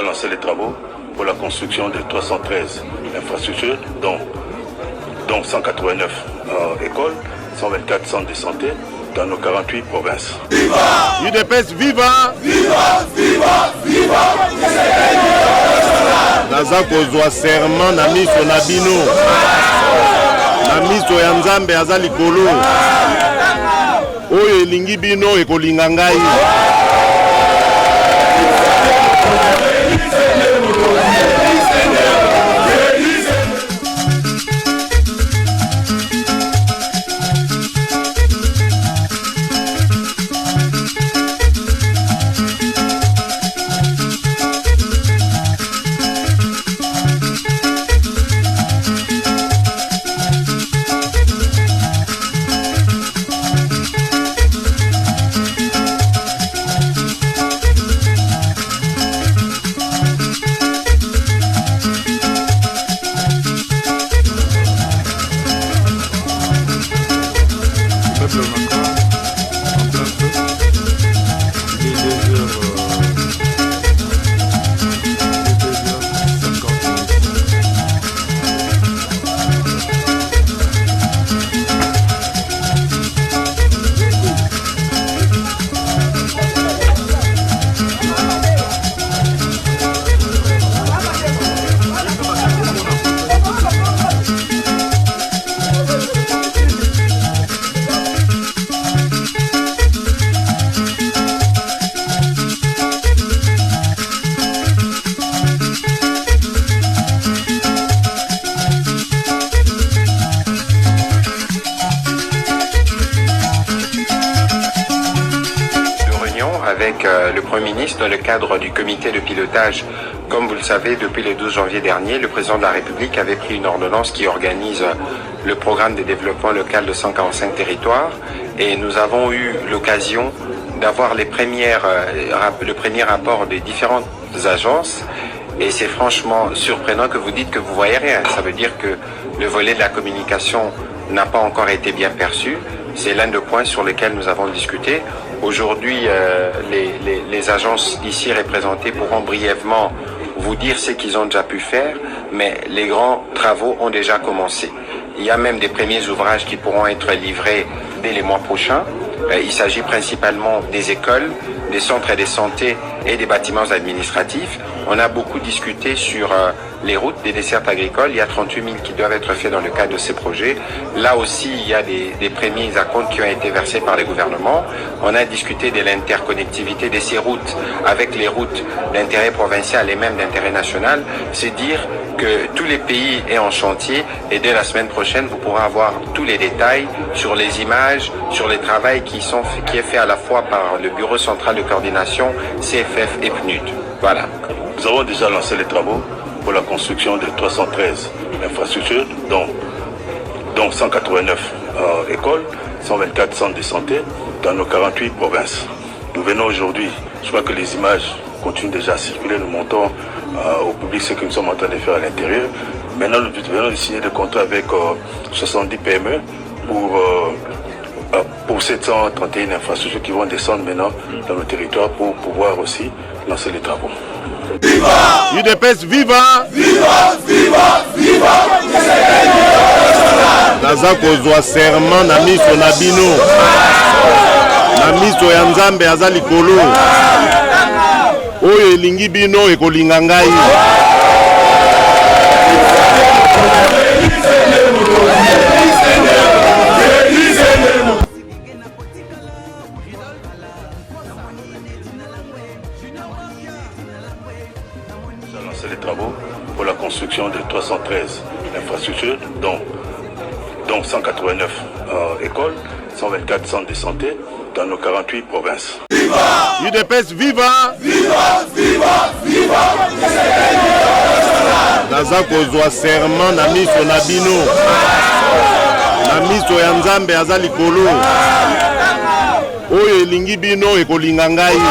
lancé les travaux pour la construction de 313 infrastructures, dont 189 écoles, 124 centres de santé dans nos 48 provinces. Viva UDPS, viva! Viva! Viva! Viva! Naza kozwa serment na miso na bino. Na miso ya Nzambe aza likolo. Oyo elingi bino ekolinga ngai. Avec le Premier ministre dans le cadre du comité de pilotage. Comme vous le savez, depuis le 12 janvier dernier, le président de la République avait pris une ordonnance qui organise le programme de développement local de 145 territoires et nous avons eu l'occasion d'avoir le premier rapport des différentes agences et c'est franchement surprenant que vous dites que vous voyez rien. Ça veut dire que le volet de la communication n'a pas encore été bien perçu. C'est l'un des points sur lesquels nous avons discuté. Aujourd'hui, les agences ici représentées pourront brièvement vous dire ce qu'ils ont déjà pu faire, mais les grands travaux ont déjà commencé. Il y a même des premiers ouvrages qui pourront être livrés dès les mois prochains. Il s'agit principalement des écoles, des centres de santé et des bâtiments administratifs. On a beaucoup discuté sur les routes des dessertes agricoles. Il y a 38 000 qui doivent être faits dans le cadre de ces projets. Là aussi, il y a des premiers acomptes qui ont été versés par les gouvernements. On a discuté de l'interconnectivité de ces routes avec les routes d'intérêt provincial et même d'intérêt national. C'est dire que tous les pays est en chantier et dès la semaine prochaine, vous pourrez avoir tous les détails sur les images, sur le travail qui est fait à la fois par le Bureau central de coordination, CFF et PNUD. Voilà. Nous avons déjà lancé les travaux pour la construction de 313 infrastructures, dont 189 écoles, 124 centres de santé dans nos 48 provinces. Nous venons aujourd'hui, je crois que les images continuent déjà à circuler, nous montrons au public ce que nous sommes en train de faire à l'intérieur. Maintenant, nous venons de signer des contrats avec 70 PME pour 731 infrastructures qui vont descendre maintenant dans le territoire pour pouvoir aussi lancer les travaux. Viva UDPS, viva! Viva! Viva! Viva! Naza kozwa serment na miso na bino. Na miso ya Nzambe aza likolo. Oyo elingi bino ekolinga ngai. Lancé les travaux pour la construction de 313 infrastructures, dont 189 écoles, 124 centres de santé dans nos 48 provinces. Viva UDPS, viva! Viva! Viva! Viva! Naza kozwa serment na miso na bino. Na miso ya Nzambe aza likolo. Oyo elingi bino ekolinga ngai.